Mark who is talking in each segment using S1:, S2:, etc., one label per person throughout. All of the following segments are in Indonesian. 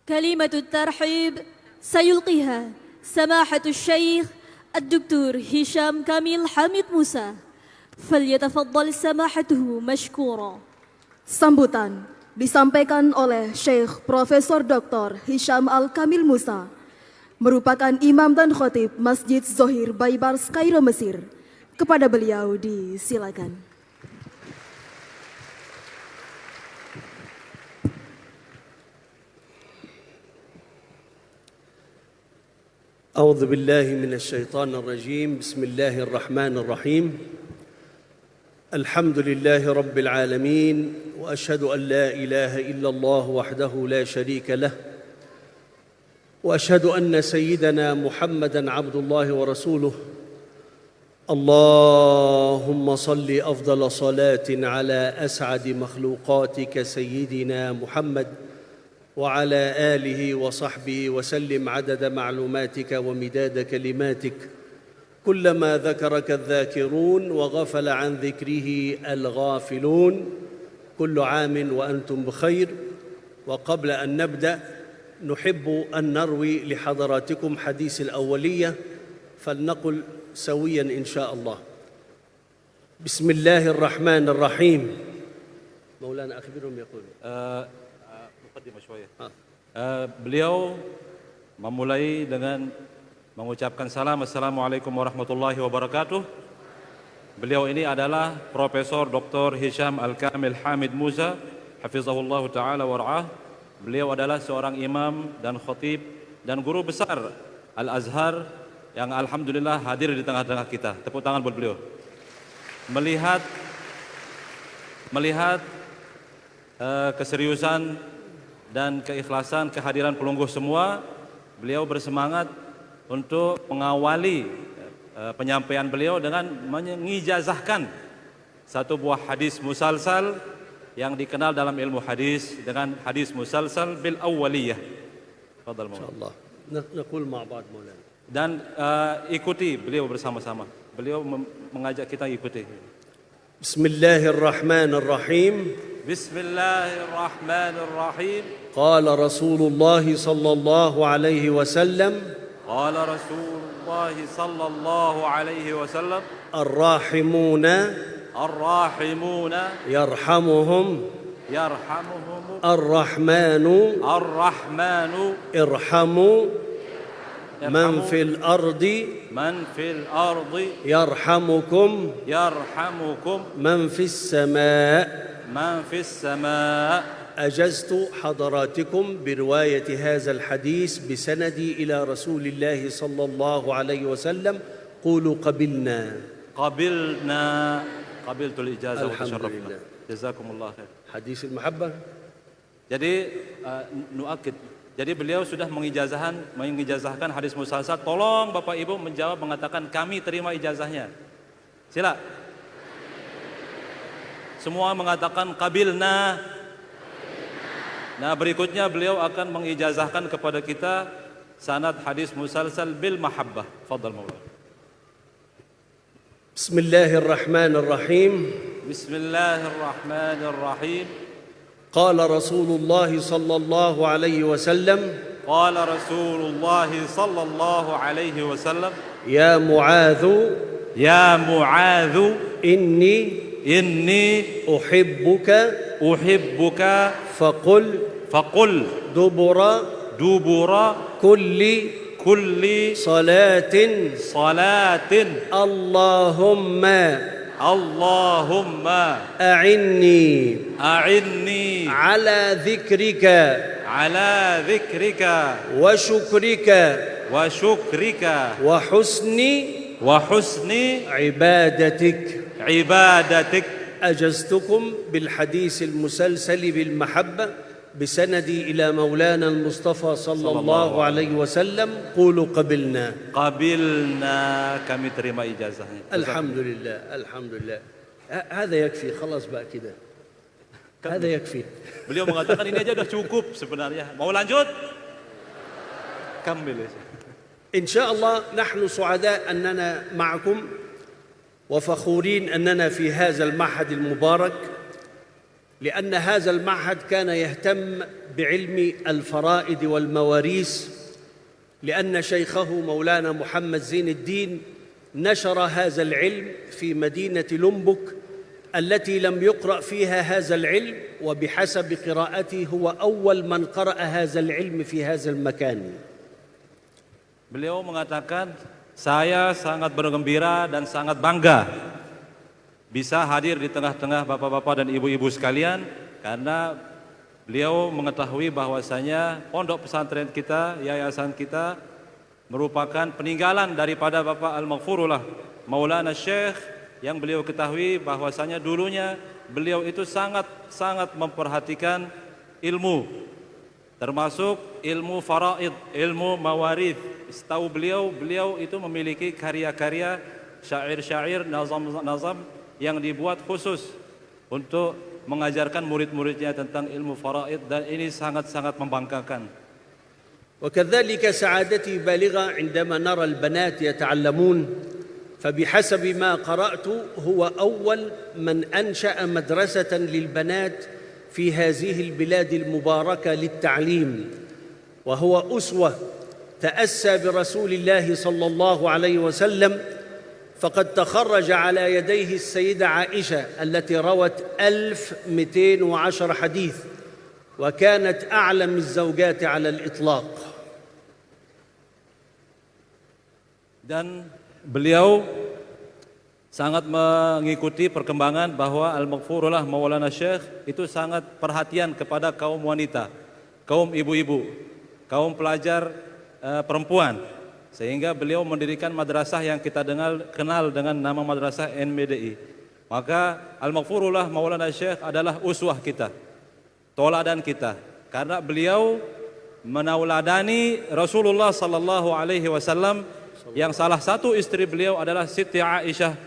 S1: كلمة الترحيب سيلقيها سماحة الشيخ الدكتور هشام كامل حامد موسى. فليتفضل سماحته مشكورا.
S2: Sambutan disampaikan oleh Syekh Profesor Dr. Hisham Al-Kamil Musa, merupakan imam dan khotib Masjid Zohir Baybars Kairo, Mesir. Kepada beliau disilakan.
S3: أعوذ بالله من الشيطان الرجيم. بسم الله الرحمن الرحيم. الحمد لله رب العالمين، وأشهد أن لا إله إلا الله وحده لا شريك له، وأشهد أن سيدنا محمدًا عبد الله ورسوله. اللهم صل أفضل صلاة على أسعد مخلوقاتك سيدنا محمد وعلى آله وصحبه وسلم عدد معلوماتك ومداد كلماتك. كلما ذكرك الذاكرون وغفل عن ذكره الغافلون. كل عام وأنتم بخير. وقبل أن نبدأ نحب أن نروي لحضراتكم حديث الأولية، فلنقل سويا إن شاء الله. بسم الله الرحمن الرحيم. مولانا أخبرهم يقول
S4: beliau memulai dengan mengucapkan salam, Assalamualaikum warahmatullahi wabarakatuh. Beliau ini adalah Profesor Dr. Hisham Al-Kamil Hamid Musa, hafizahullah ta'ala war'ah. Beliau adalah seorang imam dan khatib dan guru besar Al-Azhar yang alhamdulillah hadir di tengah-tengah kita. Tepuk tangan buat beliau. Melihat keseriusan dan keikhlasan kehadiran pelungguh semua, beliau bersemangat untuk mengawali penyampaian beliau dengan mengijazahkan satu buah hadis musalsal yang dikenal dalam ilmu hadis dengan hadis musalsal bil awwaliyah. Fadhal Maulana.
S3: نقول مع بعض مولانا.
S4: Dan ikuti beliau bersama-sama. Beliau mengajak kita ikuti.
S3: Bismillahirrahmanirrahim.
S4: Bismillahirrahmanirrahim.
S3: قال رسول الله صلى الله عليه وسلم
S4: قال رسول الله صلى الله عليه وسلم
S3: الراحمون يرحمهم الرحمن ارحموا من في الأرض يرحمكم من في السماء. أجزت حضراتكم برواية هذا الحديث بسندي إلى رسول الله صلى الله عليه وسلم. قولوا قبلنا.
S4: قبلت الإجازة وتشرفنا. جزاكم الله خير.
S3: حديث المحبة.
S4: Jadi nuakid. Jadi beliau sudah mengijazahkan hadis musalsal. Tolong Bapak Ibu menjawab, mengatakan kami terima ijazahnya. Sila. Semua mengatakan qabilna. Nah, berikutnya beliau akan mengijazahkan kepada kita sanad hadis musalsal bil mahabbah. Fadhal Maulana.
S3: Bismillahirrahmanirrahim.
S4: Bismillahirrahmanirrahim.
S3: قال رسول الله صلى الله عليه وسلم
S4: قال رسول الله صلى الله عليه وسلم
S3: يا معاذ إني أحبك فقل دبر كل صلاة اللهم أعني على ذكرك وشكرك وحسن عبادتك. أجزتكم بالحديث المسلسل بالمحبة بسندي إلى مولانا المصطفى صلى الله عليه وسلم. قولوا قبلنا.
S4: Kami terima ijazahnya.
S3: الحمد لله. هذا يكفي خلاص بقى كده. هذا يكفي.
S4: Beliau mengatakan ini aja udah cukup sebenarnya. Mau lanjut? Kamil.
S3: إن شاء الله نحن سعداء أننا معكم وفخورين أننا في هذا المعهد المبارك. لأن هذا المعهد كان يهتم بعلم الفرائض والمواريث، لأن شيخه مولانا محمد زين الدين نشر هذا العلم في مدينة لومبوك التي لم يقرأ فيها هذا العلم، وبحسب قراءتي هو أول من قرأ هذا العلم في هذا المكان.
S4: Beliau mengatakan, saya sangat bergembira dan sangat bangga bisa hadir di tengah-tengah bapak-bapak dan ibu-ibu sekalian, karena beliau mengetahui bahwasanya pondok pesantren kita, yayasan kita merupakan peninggalan daripada Bapak Al-Maghfurullah Maulana Syekh, yang beliau ketahui bahwasanya dulunya beliau itu sangat memperhatikan ilmu, termasuk ilmu faraid, ilmu mawarith. Setahu beliau itu memiliki karya-karya syair-syair, nazam-nazam yang dibuat khusus untuk mengajarkan murid-muridnya tentang ilmu faraid, dan ini sangat-sangat membanggakan.
S3: وكذلك سعادتي بالغة عندما نرى البنات يتعلمون، فبحسب ما قرأت هو أول من أنشأ مدرسة للبنات في هذه البلاد المباركة للتعليم، وهو أسوة تأسى برسول الله صلى الله عليه وسلم، فقد تخرج على يديه السيدة عائشة التي روت 1210 حديث، وكانت أعلم الزوجات على الإطلاق.
S4: Dan beliau sangat mengikuti perkembangan bahwa Al-Maghfurullah Maulana Syekh itu sangat perhatian kepada kaum wanita, kaum ibu-ibu, kaum pelajar perempuan, sehingga beliau mendirikan madrasah yang kita kenal dengan nama Madrasah NMDI. Maka Al-Maghfurullah Maulana Syekh adalah uswah kita, toladan kita, karena beliau menauladani Rasulullah sallallahu alaihi wasallam, yang salah satu istri beliau adalah Siti Aisyah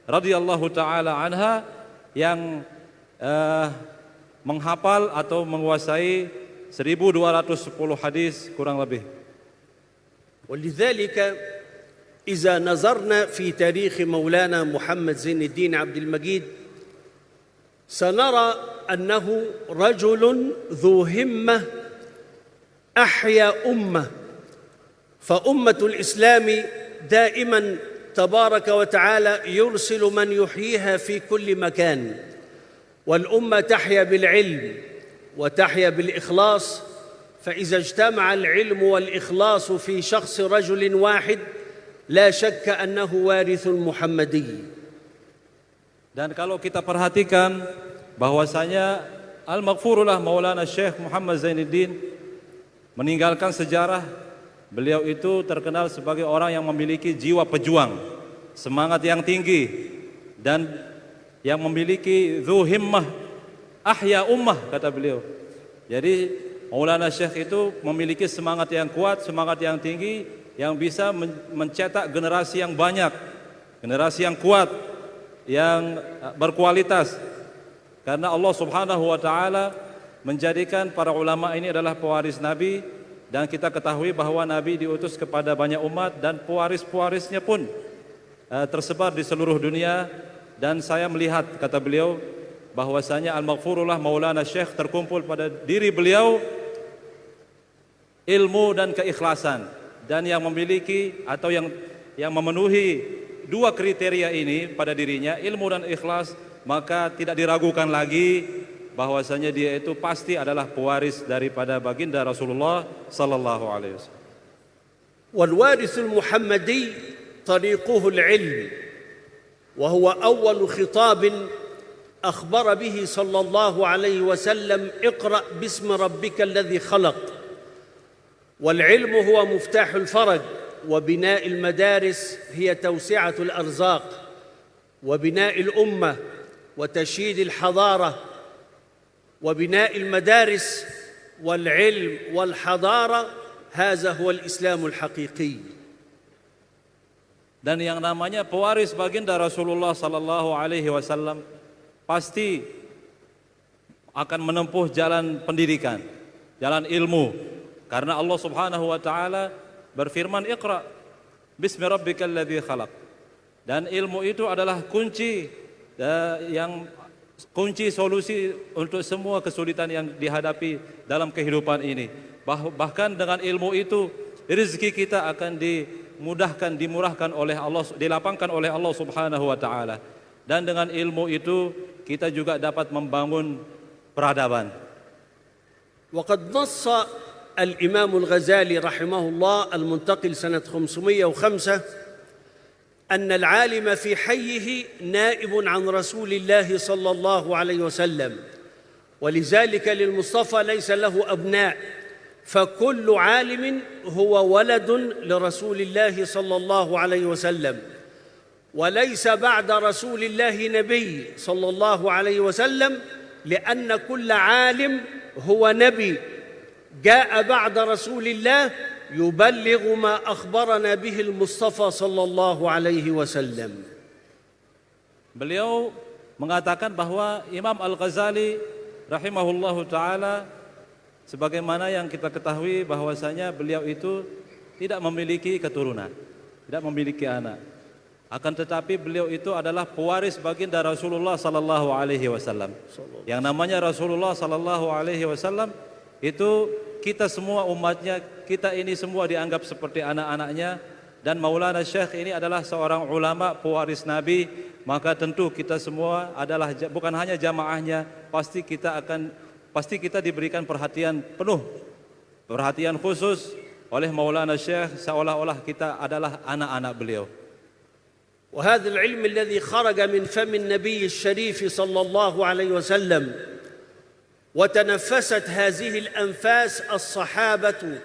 S4: radhiyallahu taala anha, yang menghafal atau menguasai 1210 hadis kurang lebih.
S3: ولذلك إذا نظرنا في تاريخ مولانا محمد زين الدين عبد المجيد سنرى أنه رجل ذو همة أحيا أمة، فأمة الإسلام دائما تبارك وتعالى يرسل من يحييها في كل مكان، والأمة تحيا بالعلم وتحيا بالإخلاص، فإذا اجتمع العلم والإخلاص في شخص رجل واحد لا شك أنه وارث محمدي.
S4: Dan kalau kita perhatikan bahwasanya Al-Maghfurullah Maulana Syekh Muhammad Zainuddin meninggalkan sejarah, beliau itu terkenal sebagai orang yang memiliki jiwa pejuang, semangat yang tinggi, dan yang memiliki dzu himmah ahya ummah, kata beliau. Jadi Maulana Syekh itu memiliki semangat yang kuat, semangat yang tinggi, yang bisa mencetak generasi yang banyak, generasi yang kuat, yang berkualitas. Karena Allah Subhanahu wa taala menjadikan para ulama ini adalah pewaris Nabi, dan kita ketahui bahwa Nabi diutus kepada banyak umat dan pewaris-pewarisnya pun tersebar di seluruh dunia. Dan saya melihat, kata beliau, bahwasanya Al-Maghfurullah Maulana Syekh terkumpul pada diri beliau ilmu dan keikhlasan, dan yang memiliki atau yang memenuhi dua kriteria ini pada dirinya, ilmu dan ikhlas, maka tidak diragukan lagi bahwasanya dia itu pasti adalah pewaris daripada baginda Rasulullah sallallahu alaihi wasallam.
S3: والوارث المحمدي طريقه العلم، وهو أول خطاب أخبر به صلى الله عليه وسلم اقرأ باسم ربك الذي خلق. والعلم هو مفتاح الفرج، وبناء المدارس هي توسعة الأرزاق، وبناء الأمة وتشييد الحضارة، وبناء المدارس والعلم والحضارة، هذا هو الإسلام الحقيقي.
S4: Dan yang namanya pewaris baginda Rasulullah sallallahu alaihi wasallam pasti akan menempuh jalan pendidikan, jalan ilmu. Karena Allah Subhanahu wa taala berfirman, "Iqra bismi rabbikal ladzi khalaq." Dan ilmu itu adalah kunci yang kunci solusi untuk semua kesulitan yang dihadapi dalam kehidupan ini. Bahkan dengan ilmu itu rezeki kita akan dimudahkan, dimurahkan oleh Allah, dilapangkan oleh Allah Subhanahu wa taala. Dan dengan ilmu itu kita juga dapat membangun peradaban.
S3: وقد نص الإمام الغزالي رحمه الله المنتقل سنة 505 أن العالم في حيه نائب عن رسول الله صلى الله عليه وسلم، ولذلك للمصطفى ليس له أبناء، فكل عالم هو ولد لرسول الله صلى الله عليه وسلم، وليس بعد رسول الله نبي صلى الله عليه وسلم، لأن كل عالم هو نبي جاء بعد رسول الله يبلغ ما أخبرنا به المصطفى صلى الله عليه وسلم.
S4: Beliau mengatakan bahwa Imam Al-Ghazali rahimahullahu taala, sebagaimana yang kita ketahui bahwasanya beliau itu tidak memiliki keturunan, tidak memiliki anak. Akan tetapi beliau itu adalah pewaris baginda Rasulullah sallallahu alaihi wasallam. Yang namanya Rasulullah sallallahu alaihi wasallam itu kita semua umatnya, kita ini semua dianggap seperti anak-anaknya, dan Maulana Syekh ini adalah seorang ulama pewaris Nabi, maka tentu kita semua adalah bukan hanya jamaahnya, pasti kita diberikan perhatian penuh, perhatian khusus oleh Maulana Syekh, seolah-olah kita adalah anak-anak beliau.
S3: وهذا العلم الذي خرج من فم النبي الشريف صلى الله عليه وسلم وتنفست هذه الأنفاس الصحابة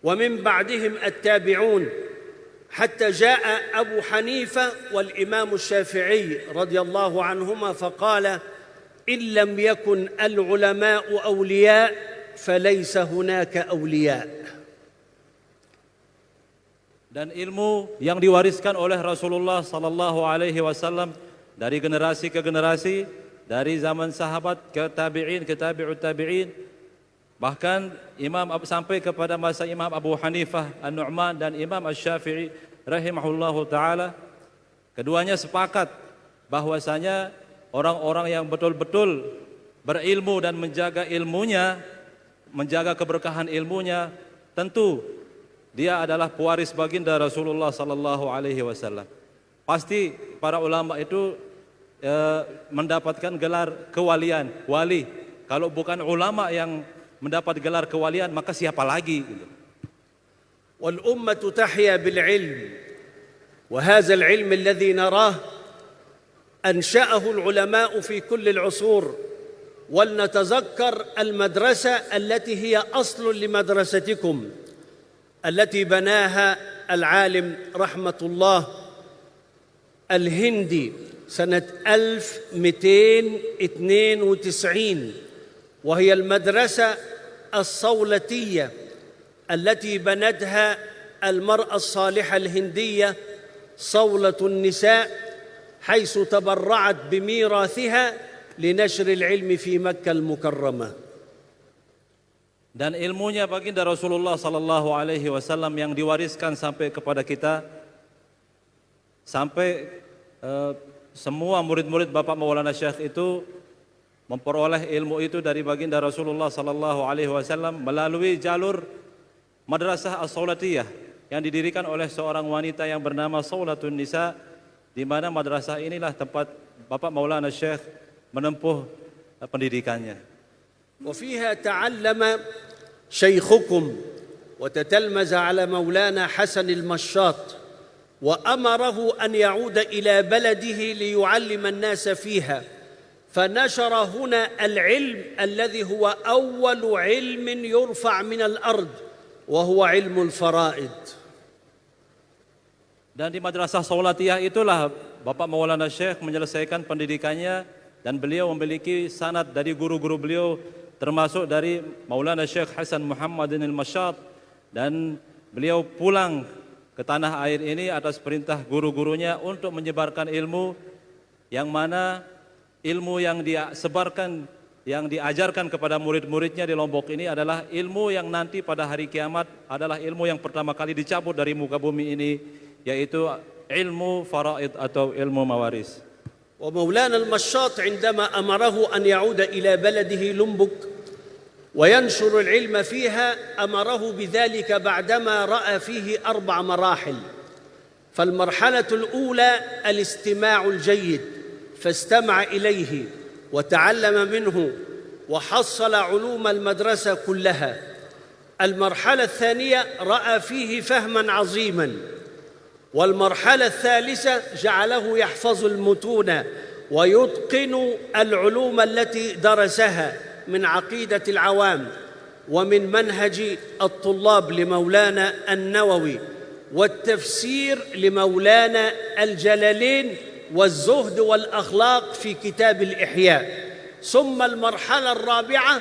S3: ومن بعدهم التابعون حتى جاء أبو حنيفة والإمام الشافعي رضي الله عنهما فقال إن لم يكن العلماء أولياء فليس هناك أولياء.
S4: Dan ilmu yang diwariskan oleh Rasulullah sallallahu alaihi wasallam dari generasi ke generasi, dari zaman sahabat ke tabi'in, ke tabi'ut tabi'in, bahkan sampai kepada masa Imam Abu Hanifah An-Nu'man dan Imam Asy-Syafi'i rahimahullahu taala, keduanya sepakat bahwasanya orang-orang yang betul-betul berilmu dan menjaga ilmunya, menjaga keberkahan ilmunya, tentu dia adalah pewaris baginda Rasulullah sallallahu alaihi wasallam. Pasti para ulama itu mendapatkan gelar kewalian, wali. Kalau bukan ulama yang mendapat gelar kewalian, maka siapa lagi gitu.
S3: Wal ummatu tahya bil ilm. Wa hadha al ilm alladhi narah ansha'ahu al ulama fi kull al usur. ولنتذكر المدرسة التي هي أصل لمدرستكم التي بناها العالم رحمة الله الهندي سنة 1292، وهي المدرسة الصولتية التي بنتها المرأة الصالحة الهندية صولة النساء، حيث تبرعت بميراثها لنشر العلم في مكة المكرمة.
S4: Dan ilmunya baginda Rasulullah sallallahu alaihi wasallam yang diwariskan sampai kepada kita, sampai semua murid-murid Bapak Maulana Syekh itu memperoleh ilmu itu dari baginda Rasulullah sallallahu alaihi wasallam melalui jalur Madrasah As-Saulatiyah yang didirikan oleh seorang wanita yang bernama Saulatun Nisa, di mana madrasah inilah tempat Bapak Maulana Syekh menempuh pendidikannya.
S3: وفيها تعلم شيخكم وتتلمذ على مولانا حسن المشاط، وأمره أن يعود إلى بلده ليعلم الناس فيها، فنشر هنا العلم الذي هو أول علم يرفع من الأرض وهو علم الفرائض.
S4: Dan di Madrasah Saulatiyah itulah Bapak Maulana Syekh menyelesaikan pendidikannya, dan beliau memiliki sanad dari guru-guru beliau, termasuk dari Maulana Syekh Hasan Muhammadin al-Masyat, dan beliau pulang ke tanah air ini atas perintah guru-gurunya untuk menyebarkan ilmu, yang mana ilmu yang dia sebarkan, yang diajarkan kepada murid-muridnya di Lombok ini adalah ilmu yang nanti pada hari kiamat adalah ilmu yang pertama kali dicabut dari muka bumi ini, yaitu ilmu faraid atau ilmu mawaris.
S3: ومولانا المشاط عندما أمره أن يعود إلى بلده لومبوك وينشر العلم فيها أمره بذلك بعدما رأى فيه 4 مراحل. فالمرحلة الأولى الاستماع الجيد، فاستمع إليه وتعلم منه وحصل علوم المدرسة كلها. المرحلة الثانية رأى فيه فهماً عظيماً. والمرحلة الثالثة جعله يحفظ المتون ويتقن العلوم التي درسها من عقيدة العوام ومن منهج الطلاب لمولانا النووي، والتفسير لمولانا الجلالين، والزهد والأخلاق في كتاب الإحياء. ثم المرحلة الرابعة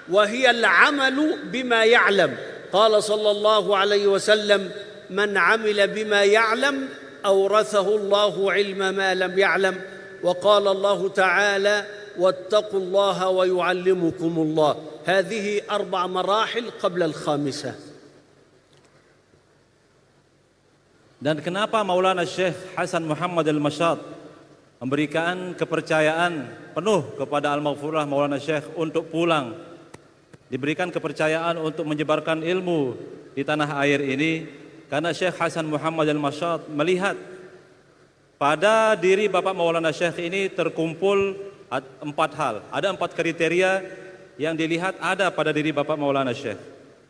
S3: وهي العمل بما يعلم. قال صلى الله عليه وسلم: من عمل بما يعلم أورثه الله علم ما لم يعلم. وقال الله تعالى: واتقوا الله ويعلمكم الله. هذه 4 مراحل قبل الخامسة.
S4: Dan kenapa Maulana Syekh Hasan Muhammad Al-Masyat memberikan kepercayaan penuh kepada Al-Maghfurah Maulana Syekh untuk pulang, diberikan kepercayaan untuk menyebarkan ilmu di tanah air ini? Karena Syekh Hasan Muhammad Al-Masyat melihat pada diri Bapak Maulana Syekh ini terkumpul 4 hal. Ada 4 kriteria yang dilihat ada pada diri Bapak Maulana Syekh.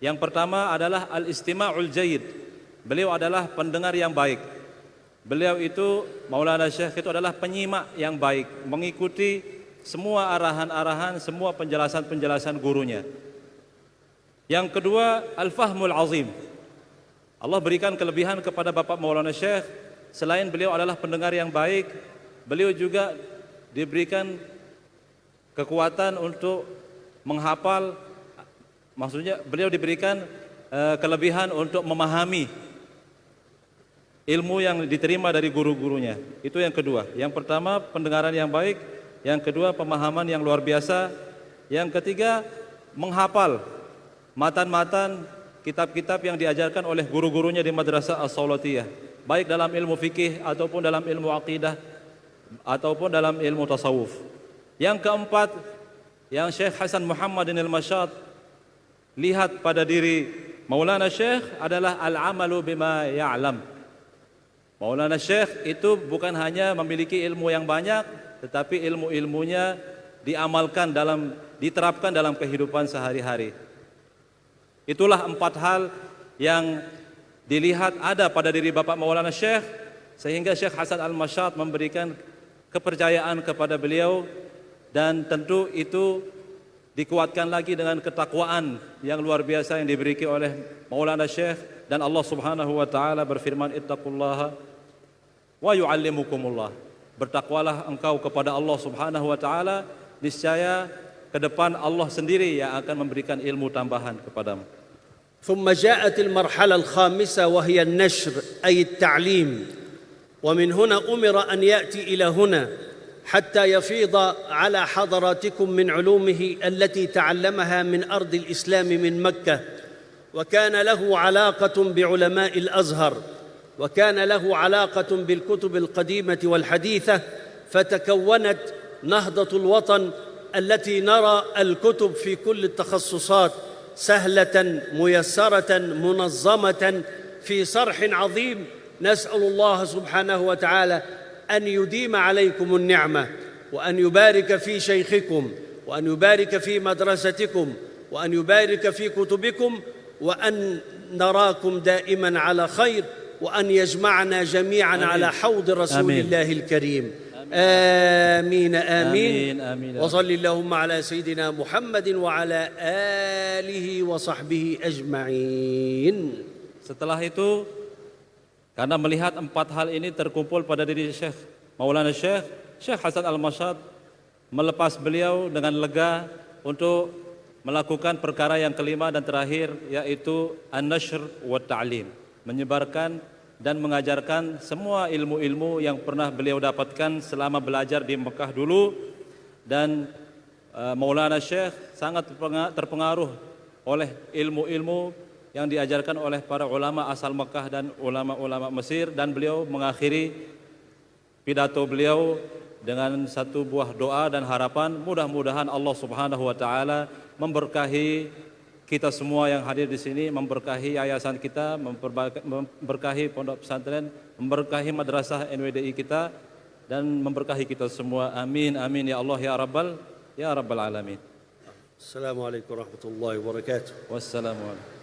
S4: Yang pertama adalah al-istima'ul jayyid. Beliau adalah pendengar yang baik. Beliau itu, Maulana Syekh itu adalah penyimak yang baik, mengikuti semua arahan-arahan, semua penjelasan-penjelasan gurunya. Yang kedua, al-fahmul azim. Allah berikan kelebihan kepada Bapak Maulana Syekh. Selain beliau adalah pendengar yang baik, beliau juga diberikan kekuatan untuk menghafal. Maksudnya beliau diberikan kelebihan untuk memahami ilmu yang diterima dari guru-gurunya. Itu yang kedua. Yang pertama, pendengaran yang baik. Yang kedua, pemahaman yang luar biasa. Yang ketiga, menghafal matan-matan kitab-kitab yang diajarkan oleh guru-gurunya di Madrasah As-Saulatiyah, baik dalam ilmu fikih ataupun dalam ilmu aqidah ataupun dalam ilmu tasawuf. Yang keempat, yang Syekh Hasan Muhammad Al-Masyat lihat pada diri Maulana Syekh adalah al-amalu bima ya'lam. Maulana Syekh itu bukan hanya memiliki ilmu yang banyak, tetapi ilmu-ilmunya diamalkan diterapkan dalam kehidupan sehari-hari. Itulah 4 hal yang dilihat ada pada diri Bapak Maulana Syekh, sehingga Syekh Hasan Al-Masyat memberikan kepercayaan kepada beliau, dan tentu itu dikuatkan lagi dengan ketakwaan yang luar biasa yang diberikan oleh Maulana Syekh. Dan Allah Subhanahu wa taala berfirman, ittaqullaha wa yu'allimukumullah. Bertakwalah engkau kepada Allah Subhanahu wa taala, niscaya ke depan Allah sendiri yang akan memberikan ilmu tambahan kepadamu.
S3: ثم جاءت المرحلة الخامسة وهي النشر أي التعليم. ومن هنا أمر أن يأتي إلى هنا حتى يفيض على حضراتكم من علومه التي تعلمها من أرض الإسلام من مكة. وكان له علاقة بعلماء الأزهر، وكان له علاقة بالكتب القديمة والحديثة، فتكونت نهضة الوطن التي نرى الكتب في كل التخصصات سهلة ميسرة منظمة في صرح عظيم. نسأل الله سبحانه وتعالى أن يديم عليكم النعمة، وأن يبارك في شيخكم، وأن يبارك في مدرستكم، وأن يبارك في كتبكم، وأن نراكم دائما على خير، وأن يجمعنا جميعا على حوض رسول الله الكريم. آمين آمين, آمين. وصل اللهم على سيدنا محمد وعلى آله وصحبه أجمعين.
S4: Setelah itu, karena melihat 4 hal ini terkumpul pada diri Syekh Maulana Syekh, Syekh Hasan Al-Masyat melepas beliau dengan lega untuk melakukan perkara yang kelima dan terakhir, yaitu an-nashr wa ta'lim, menyebarkan dan mengajarkan semua ilmu-ilmu yang pernah beliau dapatkan selama belajar di Mekah dulu. Dan Maulana Syekh sangat terpengaruh oleh ilmu-ilmu yang diajarkan oleh para ulama asal Mekah dan ulama-ulama Mesir. Dan beliau mengakhiri pidato beliau dengan satu buah doa dan harapan mudah-mudahan Allah Subhanahu wa taala memberkahi kita semua yang hadir di sini, memberkahi yayasan kita, memberkahi pondok pesantren, memberkahi madrasah NWDI kita dan memberkahi kita semua. Amin amin ya Allah ya rabbal alamin.
S3: Assalamualaikum warahmatullahi wabarakatuh.
S4: Wassalamualaikum.